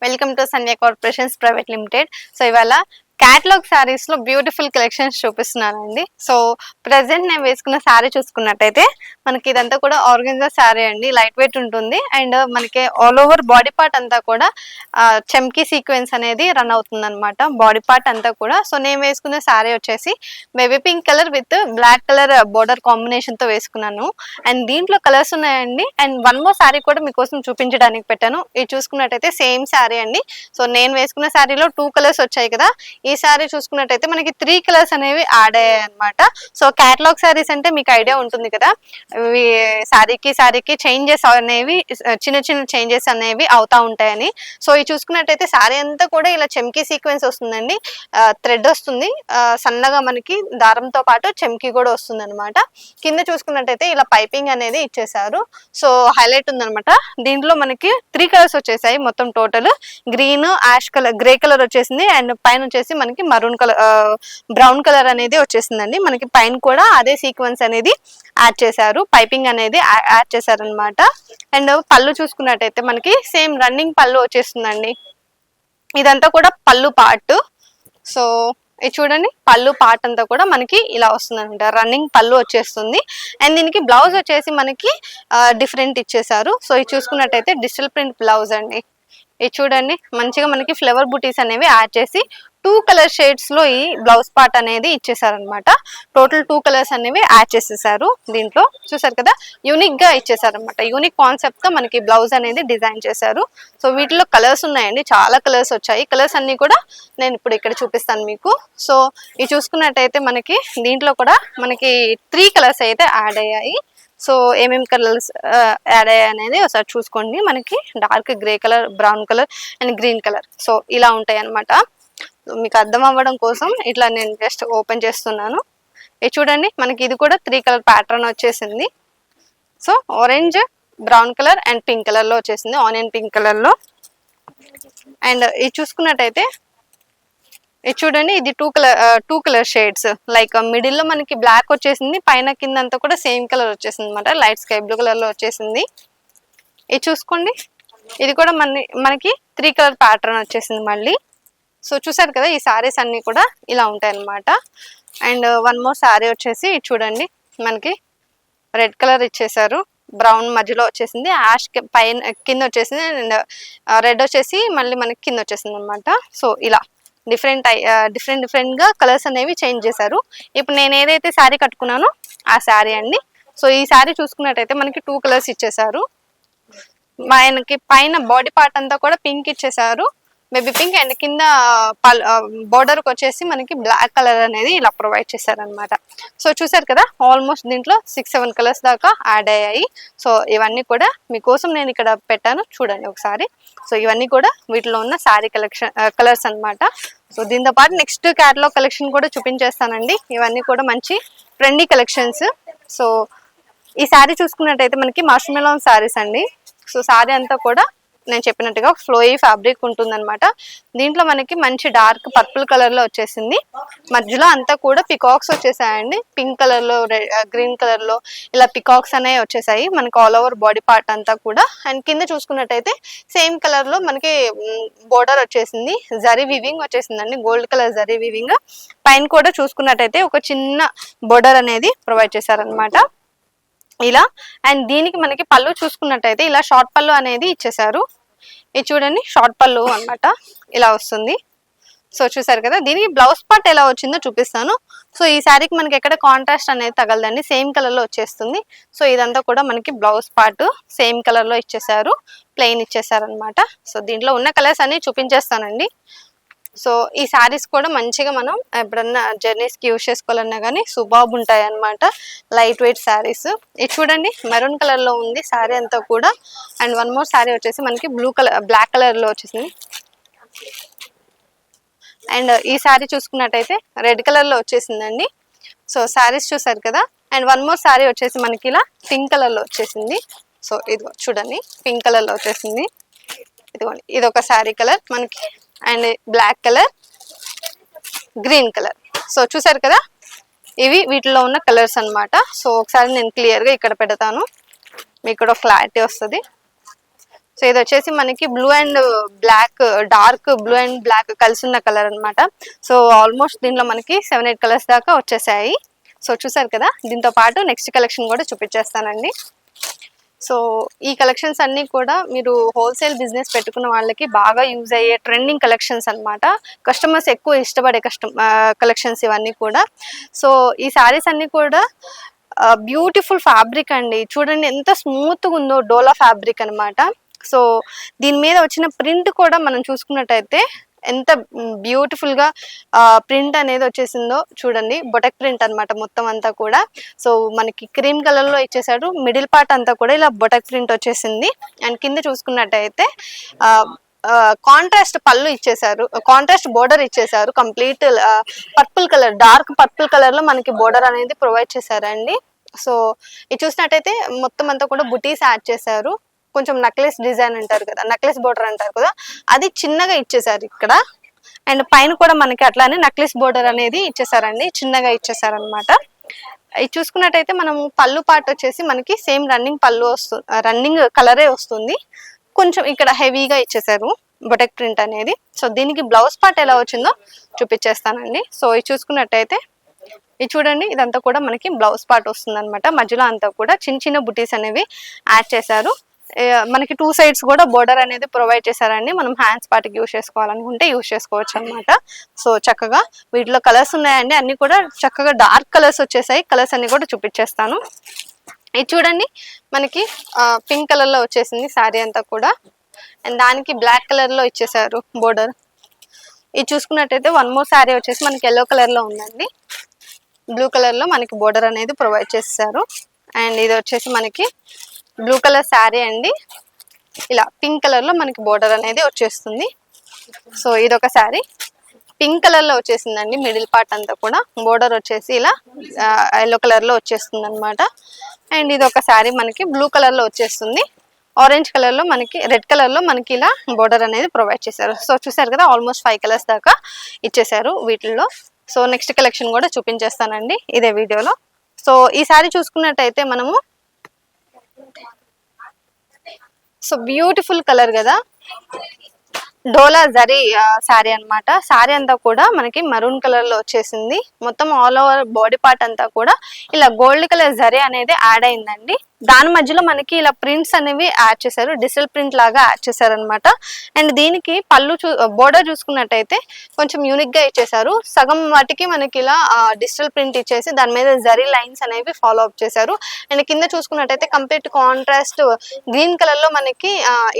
Welcome to Sandhya corporations private limited. So ఇవాళ catalogue saris లో beautiful collections చూపిస్తున్నానండి. So present నేను వేసుకున్న శారీ చూసుకున్నట్టయితే మనకి ఇదంతా కూడా ఆర్గెన్జా శారీ అండి. లైట్ వెయిట్ ఉంటుంది అండ్ మనకి ఆల్ ఓవర్ బాడీ పార్ట్ అంతా కూడా చెమ్కీ సీక్వెన్స్ అనేది రన్ అవుతుంది అనమాట. బాడీ పార్ట్ అంతా కూడా. సో నేను వేసుకున్న శారీ వచ్చేసి baby pink colour with black colour border combination తో వేసుకున్నాను. అండ్ దీంట్లో కలర్స్ ఉన్నాయండి. అండ్ వన్ మోర్ శారీ కూడా మీకోసం చూపించడానికి పెట్టాను. ఇది చూసుకున్నట్టయితే సేమ్ శారీ అండి. సో నేను వేసుకున్న శారీలో 2 కలర్స్ వచ్చాయి కదా. ఈ శారీ చూసుకున్నట్టయితే మనకి 3 కలర్స్ అనేవి యాడ్ అయ్యాయి అనమాట. సో క్యాటలాగ్ శారీస్ అంటే మీకు ఐడియా ఉంటుంది కదా, శారీకి చేంజెస్ అనేవి చిన్న చిన్న చేంజెస్ అనేవి అవుతా ఉంటాయని. సో ఇది చూసుకున్నట్టయితే శారీ అంతా కూడా ఇలా చెమ్కీ సీక్వెన్స్ వస్తుందండి. థ్రెడ్ వస్తుంది, సన్నగా మనకి దారంతో పాటు చెమ్కీ కూడా వస్తుంది అనమాట. కింద చూసుకున్నట్టయితే ఇలా పైపింగ్ అనేది ఇచ్చేసారు. సో హైలైట్ ఉందనమాట. దీంట్లో మనకి 3 కలర్స్ వచ్చేసాయి మొత్తం total. Green, ash colour, grey colour వచ్చేసింది అండ్ పైన వచ్చేసి మనకి మరూన్ కలర్, బ్రౌన్ కలర్ అనేది వచ్చేసిందండి. మనకి పైన కూడా అదే సీక్వెన్స్ అనేది యాడ్ చేశారు, పైపింగ్ అనేది యాడ్ చేశారు అనమాట. అండ్ పళ్ళు చూసుకున్నట్టయితే మనకి సేమ్ రన్నింగ్ పళ్ళు వచ్చేస్తుందండి. ఇదంతా కూడా పళ్ళు పార్ట్. సో ఇది చూడండి, పళ్ళు పార్ట్ అంతా కూడా మనకి ఇలా వస్తుంది అనమాట. రన్నింగ్ పళ్ళు వచ్చేస్తుంది. అండ్ దీనికి బ్లౌజ్ వచ్చేసి మనకి డిఫరెంట్ ఇచ్చేసారు. సో ఇది చూసుకున్నట్టయితే డిజిటల్ ప్రింట్ బ్లౌజ్ అండి. ఇది చూడండి, మంచిగా మనకి ఫ్లవర్ బూటీస్ అనేవి యాడ్ చేసి 2 కలర్ షేడ్స్ లో ఈ బ్లౌజ్ పార్ట్ అనేది ఇచ్చేసారు అనమాట. టోటల్ 2 కలర్స్ అనేవి యాడ్ చేసేసారు దీంట్లో. చూసారు కదా, యూనిక్ గా ఇచ్చేసారు అనమాట. యూనిక్ కాన్సెప్ట్ తో మనకి బ్లౌజ్ అనేది డిజైన్ చేశారు. సో వీటిలో కలర్స్ ఉన్నాయండి, చాలా కలర్స్ వచ్చాయి. కలర్స్ అన్ని కూడా నేను ఇప్పుడు ఇక్కడ చూపిస్తాను మీకు. సో ఇది చూసుకున్నట్టయితే మనకి దీంట్లో కూడా మనకి 3 కలర్స్ అయితే యాడ్ అయ్యాయి. సో ఏమేమి కలర్స్ యాడ్ అయ్యాయి అనేది ఒకసారి చూసుకోండి. మనకి dark grey colour, brown colour and green colour. So ఇలా ఉంటాయి అనమాట. మీకు అర్థం అవ్వడం కోసం ఇట్లా నేను జస్ట్ ఓపెన్ చేస్తున్నాను. ఇది చూడండి, మనకి ఇది కూడా 3 కలర్ ప్యాటర్న్ వచ్చేసింది. So orange, brown colour and pink colour లో వచ్చేసింది, ఆనియన్ పింక్ కలర్ లో. అండ్ ఇది చూసుకున్నట్టయితే ఇది చూడండి, ఇది 2 కలర్ షేడ్స్. లైక్ మిడిల్ లో మనకి బ్లాక్ వచ్చేసింది, పైన కింద అంతా కూడా సేమ్ కలర్ వచ్చేసింది అనమాట. లైట్ స్కై బ్లూ కలర్ లో వచ్చేసింది. ఇది చూసుకోండి, ఇది కూడా మనకి 3 కలర్ ప్యాటర్న్ వచ్చేసింది మళ్ళీ. సో చూసారు కదా, ఈ సారీస్ అన్ని కూడా ఇలా ఉంటాయి అనమాట. అండ్ వన్ మోర్ శారీ వచ్చేసి చూడండి, మనకి రెడ్ కలర్ ఇచ్చేసారు, బ్రౌన్ మధ్యలో వచ్చేసింది, యాష్ పైన కింద వచ్చేసింది అండ్ రెడ్ వచ్చేసి మళ్ళీ మనకి కింద వచ్చేసింది అనమాట. సో ఇలా డిఫరెంట్ గా కలర్స్ అనేవి చేంజ్ చేశారు. ఇప్పుడు నేను ఏదైతే శారీ కట్టుకున్నానో ఆ శారీ అండి. సో ఈ శారీ చూసుకున్నట్టయితే మనకి 2 కలర్స్ ఇచ్చేసారు. మనకి పైన బాడీ పార్ట్ అంతా కూడా పింక్ ఇచ్చేసారు, బేబీ పింక్. అండ్ కింద బోర్డర్ కి వచ్చేసి మనకి బ్లాక్ కలర్ అనేది ఇలా ప్రొవైడ్ చేశారనమాట. సో చూసారు కదా, ఆల్మోస్ట్ దీంట్లో 6-7 కలర్స్ దాకా యాడ్ అయ్యాయి. సో ఇవన్నీ కూడా మీకోసం నేను ఇక్కడ పెట్టాను, చూడండి ఒకసారి. సో ఇవన్నీ కూడా వీటిలో ఉన్న శారీ కలర్స్ అనమాట. సో దీంతో పాటు నెక్స్ట్ క్యాటలాగ్ కలెక్షన్ కూడా చూపించేస్తానండి. ఇవన్నీ కూడా మంచి ట్రెండీ కలెక్షన్స్. సో ఈ శారీ చూసుకున్నట్టయితే మనకి మష్మెలాన్ శారీస్ అండి. సో శారీ అంతా కూడా నేను చెప్పినట్టుగా ఫ్లోయీ ఫ్యాబ్రిక్ ఉంటుందన్నమాట. దీంట్లో మనకి మంచి డార్క్ పర్పుల్ కలర్ లో వచ్చేసింది. మధ్యలో అంతా కూడా పికాక్స్ వచ్చేసాయండి. పింక్ కలర్ లో, గ్రీన్ కలర్ లో ఇలా పికాక్స్ అనేవి వచ్చేసాయి మనకి ఆల్ ఓవర్ బాడీ పార్ట్ అంతా కూడా. అండ్ కింద చూసుకున్నట్టయితే సేమ్ కలర్ లో మనకి బోర్డర్ వచ్చేసింది, జరీ వివింగ్ వచ్చేసిందండి, గోల్డ్ కలర్ జరీ వివింగ్. పైన కూడా చూసుకున్నట్టయితే ఒక చిన్న బోర్డర్ అనేది ప్రొవైడ్ చేశారనమాట ఇలా. అండ్ దీనికి మనకి పళ్ళు చూసుకున్నట్టయితే ఇలా షార్ట్ పళ్ళు అనేది ఇచ్చేసారు. ఇది చూడండి, షార్ట్ పళ్ళు అన్నమాట, ఇలా వస్తుంది. సో చూసారు కదా, దీనికి బ్లౌజ్ పార్ట్ ఎలా వచ్చిందో చూపిస్తాను. సో ఈ శారీకి మనకి ఎక్కడ కాంట్రాస్ట్ అనేది తగలదండి, సేమ్ కలర్ లో వచ్చేస్తుంది. సో ఇదంతా కూడా మనకి బ్లౌజ్ పార్ట్ సేమ్ కలర్ లో ఇచ్చేసారు, ప్లెయిన్ ఇచ్చేసారు అనమాట. సో దీంట్లో ఉన్న కలర్స్ అన్ని చూపించేస్తానండి. సో ఈ శారీస్ కూడా మంచిగా మనం ఎప్పుడన్నా జర్నీస్ కి యూజ్ చేసుకోవాలన్నా కానీ సూపర్బ్ ఉంటాయి అనమాట. Light weight saris. ఇది చూడండి, మెరూన్ కలర్ లో ఉంది శారీ అంతా కూడా. అండ్ వన్ మోర్ శారీ వచ్చేసి మనకి బ్లాక్ కలర్ లో వచ్చేసింది. అండ్ ఈ శారీ చూసుకున్నట్టయితే రెడ్ కలర్ లో వచ్చేసిందండి. సో శారీస్ చూసారు కదా. అండ్ వన్ మోర్ శారీ వచ్చేసి మనకి ఇలా పింక్ కలర్ లో వచ్చేసింది. సో ఇదిగో చూడండి, పింక్ కలర్ లో వచ్చేసింది. ఇదిగోండి, ఇది ఒక శారీ కలర్ మనకి. And black colour, green colour. So చూసారు కదా, ఇవి వీటిలో ఉన్న కలర్స్ అనమాట. సో ఒకసారి నేను క్లియర్ గా ఇక్కడ పెడతాను, మీకు కూడా క్లారిటీ వస్తుంది. సో ఇది వచ్చేసి మనకి blue and black, dark blue and black కలిసి ఉన్న కలర్ అనమాట. సో ఆల్మోస్ట్ దీంట్లో మనకి 7-8 కలర్స్ దాకా వచ్చేసాయి. సో చూసారు కదా, దీంతో పాటు నెక్స్ట్ కలెక్షన్ కూడా చూపించేస్తానండి. సో ఈ కలెక్షన్స్ అన్ని కూడా మీరు హోల్సేల్ బిజినెస్ పెట్టుకున్న వాళ్ళకి బాగా యూజ్ అయ్యే ట్రెండింగ్ కలెక్షన్స్ అనమాట. కస్టమర్స్ ఎక్కువ ఇష్టపడే కలెక్షన్స్ ఇవన్నీ కూడా. సో ఈ శారీస్ అన్ని కూడా బ్యూటిఫుల్ ఫ్యాబ్రిక్ అండి. చూడండి ఎంత స్మూత్గా ఉందో, డోలా ఫ్యాబ్రిక్ అనమాట. సో దీని మీద వచ్చిన ప్రింట్ కూడా మనం చూసుకున్నట్టయితే ఎంత బ్యూటిఫుల్ గా ప్రింట్ అనేది వచ్చేసిందో చూడండి. బొటక్ ప్రింట్ అనమాట మొత్తం అంతా కూడా. సో మనకి క్రీమ్ కలర్ లో ఇచ్చేసాడు. మిడిల్ పార్ట్ అంతా కూడా ఇలా బొటక్ ప్రింట్ వచ్చేసింది. అండ్ కింద చూసుకున్నట్టయితే కాంట్రాస్ట్ పళ్ళు ఇచ్చేసారు, కాంట్రాస్ట్ బోర్డర్ ఇచ్చేసారు. Complete purple colour, dark purple colour లో మనకి బోర్డర్ అనేది ప్రొవైడ్ చేశారండి. సో ఇది చూసినట్టయితే మొత్తం అంతా కూడా బుటీస్ యాడ్ చేశారు. కొంచెం నక్లెస్ డిజైన్ అంటారు కదా, నక్లెస్ బోర్డర్ అంటారు కదా, అది చిన్నగా ఇచ్చేసారు ఇక్కడ. అండ్ పైన కూడా మనకి అట్లానే నక్లెస్ బోర్డర్ అనేది ఇచ్చేసారండి, చిన్నగా ఇచ్చేసారనమాట. ఇది చూసుకున్నట్టయితే మనం పళ్ళు పార్ట్ వచ్చేసి మనకి సేమ్ రన్నింగ్ పళ్ళు వస్తుంది, రన్నింగ్ కలరే వస్తుంది. కొంచెం ఇక్కడ హెవీగా ఇచ్చేసారు బొటెక్ ప్రింట్ అనేది. సో దీనికి బ్లౌజ్ పార్ట్ ఎలా వచ్చిందో చూపించేస్తానండి. సో ఇది చూసుకున్నట్టయితే ఇది చూడండి, ఇదంతా కూడా మనకి బ్లౌజ్ పార్ట్ వస్తుంది అనమాట. మధ్యలో అంతా కూడా చిన్న చిన్న బుటీస్ అనేవి యాడ్ చేశారు. మనకి 2 సైడ్స్ కూడా బోర్డర్ అనేది ప్రొవైడ్ చేశారండి. మనం హ్యాండ్స్ పార్ట్కి యూజ్ చేసుకోవాలనుకుంటే యూజ్ చేసుకోవచ్చు అనమాట. సో చక్కగా వీటిలో కలర్స్ ఉన్నాయండి, అన్ని కూడా చక్కగా డార్క్ కలర్స్ వచ్చేసాయి. కలర్స్ అన్ని కూడా చూపించేస్తాను. ఇది చూడండి, మనకి పింక్ కలర్ లో వచ్చేసింది శారీ అంతా కూడా. అండ్ దానికి బ్లాక్ కలర్ లో ఇచ్చేసారు బోర్డర్. ఇది చూసుకున్నట్టయితే వన్ మోర్ శారీ వచ్చేసి మనకి ఎల్లో కలర్ లో ఉందండి. బ్లూ కలర్ లో మనకి బోర్డర్ అనేది ప్రొవైడ్ చేశారు. అండ్ ఇది వచ్చేసి మనకి బ్లూ కలర్ శారీ అండి. ఇలా పింక్ కలర్ లో మనకి బోర్డర్ అనేది వచ్చేస్తుంది. సో ఇదొక శారీ పింక్ కలర్ లో వచ్చేసిందండి. మిడిల్ పార్ట్ అంతా కూడా బోర్డర్ వచ్చేసి ఇలా ఎల్లో కలర్ లో వచ్చేస్తుంది అనమాట. అండ్ ఇది ఒక శారీ మనకి బ్లూ కలర్ లో వచ్చేస్తుంది. ఆరెంజ్ కలర్ లో మనకి, రెడ్ కలర్ లో మనకి ఇలా బోర్డర్ అనేది ప్రొవైడ్ చేశారు. సో చూసారు కదా, ఆల్మోస్ట్ 5 కలర్స్ దాకా ఇచ్చేసారు వీటిల్లో. సో నెక్స్ట్ కలెక్షన్ కూడా చూపించేస్తానండి ఇదే వీడియోలో. సో ఈ శారీ చూసుకున్నట్టయితే మనము, సో బ్యూటిఫుల్ కలర్ కదా, డోలా జరీ శారీ అనమాట. శారీ అంతా కూడా మనకి మరూన్ కలర్ లో వచ్చేసింది. మొత్తం ఆల్ ఓవర్ బాడీ పార్ట్ అంతా కూడా ఇలా గోల్డ్ కలర్ జరీ అనేది యాడ్ అయిందండి. దాని మధ్యలో మనకి ఇలా ప్రింట్స్ అనేవి యాడ్ చేశారు, డిజిటల్ ప్రింట్ లాగా యాడ్ చేశారు అనమాట. అండ్ దీనికి పళ్ళు బోర్డర్ చూసుకున్నట్టయితే కొంచెం యూనిక్ గా ఇచ్చేసారు. సగం వాటికి మనకి ఇలా డిజిటల్ ప్రింట్ ఇచ్చేసి దాని మీద జరీ లైన్స్ అనేవి ఫాలో అప్ చేశారు. అండ్ కింద చూసుకున్నట్టయితే కంప్లీట్ కాంట్రాస్ట్ గ్రీన్ కలర్ లో మనకి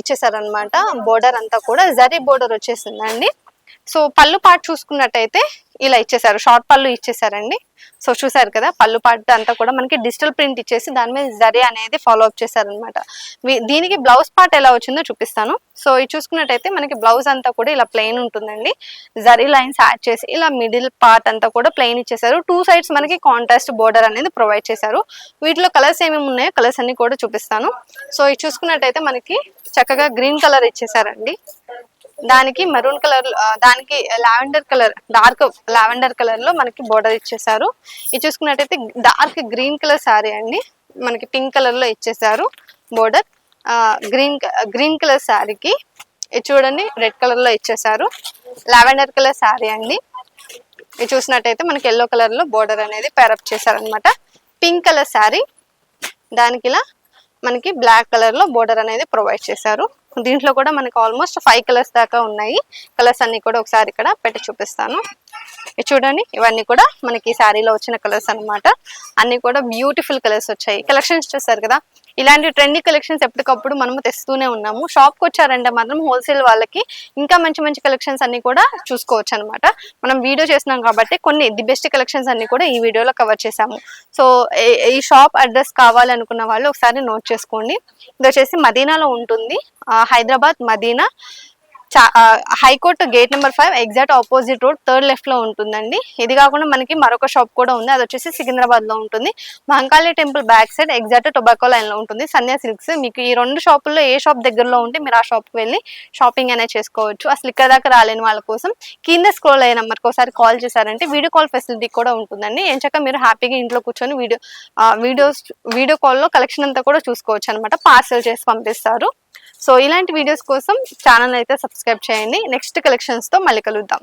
ఇచ్చేసారు అనమాట. బోర్డర్ అంతా కూడా జరీ బోర్డర్ వచ్చేసిందండి. సో పళ్ళు పార్ట్ చూసుకున్నట్టయితే ఇలా ఇచ్చేసారు, షార్ట్ పళ్ళు ఇచ్చేసారండి. సో చూసారు కదా, పళ్ళు పార్ట్ అంతా కూడా మనకి డిజిటల్ ప్రింట్ ఇచ్చేసి దాని మీద జరీ అనేది ఫాలో అప్ చేశారనమాట. దీనికి బ్లౌజ్ పార్ట్ ఎలా వచ్చిందో చూపిస్తాను. సో ఇది చూసుకున్నట్టయితే మనకి బ్లౌజ్ అంతా కూడా ఇలా ప్లెయిన్ ఉంటుందండి. జరీ లైన్స్ యాడ్ చేసి ఇలా మిడిల్ పార్ట్ అంతా కూడా ప్లెయిన్ ఇచ్చేసారు. 2 సైడ్స్ మనకి కాంట్రాస్ట్ బోర్డర్ అనేది ప్రొవైడ్ చేశారు. వీటిలో కలర్స్ ఏమేమి ఉన్నాయో కలర్స్ అన్ని కూడా చూపిస్తాను. సో ఇది చూసుకున్నట్టయితే మనకి చక్కగా గ్రీన్ కలర్ ఇచ్చేసారండి. దానికి మెరూన్ కలర్, దానికి lavender colour, dark lavender colour లో మనకి బోర్డర్ ఇచ్చేసారు. ఇది చూసుకున్నట్టయితే డార్క్ గ్రీన్ కలర్ శారీ అండి. మనకి పింక్ కలర్ లో ఇచ్చేసారు బోర్డర్. గ్రీన్ కలర్ శారీకి ఇది చూడండి రెడ్ కలర్ లో ఇచ్చేసారు. లావెండర్ కలర్ శారీ అండి. ఇది చూసినట్టయితే మనకి ఎల్లో కలర్ లో బోర్డర్ అనేది పేరప్ చేశారనమాట. పింక్ కలర్ శారీ, దానికి ఇలా మనకి బ్లాక్ కలర్ లో బోర్డర్ అనేది ప్రొవైడ్ చేశారు. దీంట్లో కూడా మనకి ఆల్మోస్ట్ 5 కలర్స్ దాకా ఉన్నాయి. కలర్స్ అన్ని కూడా ఒకసారి ఇక్కడ పెట్టి చూపిస్తాను. ఇది చూడండి, ఇవన్నీ కూడా మనకి ఈ శారీలో వచ్చిన కలర్స్ అనమాట. అన్ని కూడా బ్యూటిఫుల్ కలర్స్ వచ్చాయి. కలెక్షన్స్ చూస్తారు కదా, ఇలాంటి ట్రెండీ కలెక్షన్స్ ఎప్పటికప్పుడు మనము తెస్తూనే ఉన్నాము. షాప్కి వచ్చారంటే మాత్రం హోల్సేల్ వాళ్ళకి ఇంకా మంచి మంచి కలెక్షన్స్ అన్ని కూడా చూసుకోవచ్చు అనమాట. మనం వీడియో చేస్తున్నాం కాబట్టి కొన్ని ది బెస్ట్ కలెక్షన్స్ అన్ని కూడా ఈ వీడియోలో కవర్ చేసాము. సో ఈ షాప్ అడ్రస్ కావాలనుకున్న వాళ్ళు ఒకసారి నోట్ చేసుకోండి. ఇది వచ్చేసి మదీనాలో ఉంటుంది, Hyderabad Madina, high court gate number 5 exact opposite road 3rd left లో ఉంటుందండి. ఇది కాకుండా మనకి మరొక షాప్ కూడా ఉంది, అది వచ్చేసి సికింద్రాబాద్ లో ఉంటుంది. Mahankali temple back side exact tobacco line లో ఉంటుంది సంధ్యా సిల్క్స్. మీకు ఈ 2 షాపుల్లో ఏ షాప్ దగ్గరలో ఉంటే మీరు ఆ షాప్ కి వెళ్ళి షాపింగ్ అనేది చేసుకోవచ్చు. అసలు ఇక్కడ దాకా రాలేని వాళ్ళ కోసం కింద స్క్రోల్ అయ్యే నెంబర్కి ఒకసారి కాల్ చేశారంటే వీడియో కాల్ ఫెసిలిటీ కూడా ఉంటుందండి. ఎంచక్క మీరు హ్యాపీగా ఇంట్లో కూర్చొని వీడియో కాల్లో కలెక్షన్ అంతా కూడా చూసుకోవచ్చు అనమాట. పార్సల్ చేసి పంపిస్తారు. సో ఇలాంటి వీడియోస్ కోసం ఛానల్ అయితే సబ్స్క్రైబ్ చేయండి. నెక్స్ట్ కలెక్షన్స్ తో మళ్ళీ కలుద్దాం.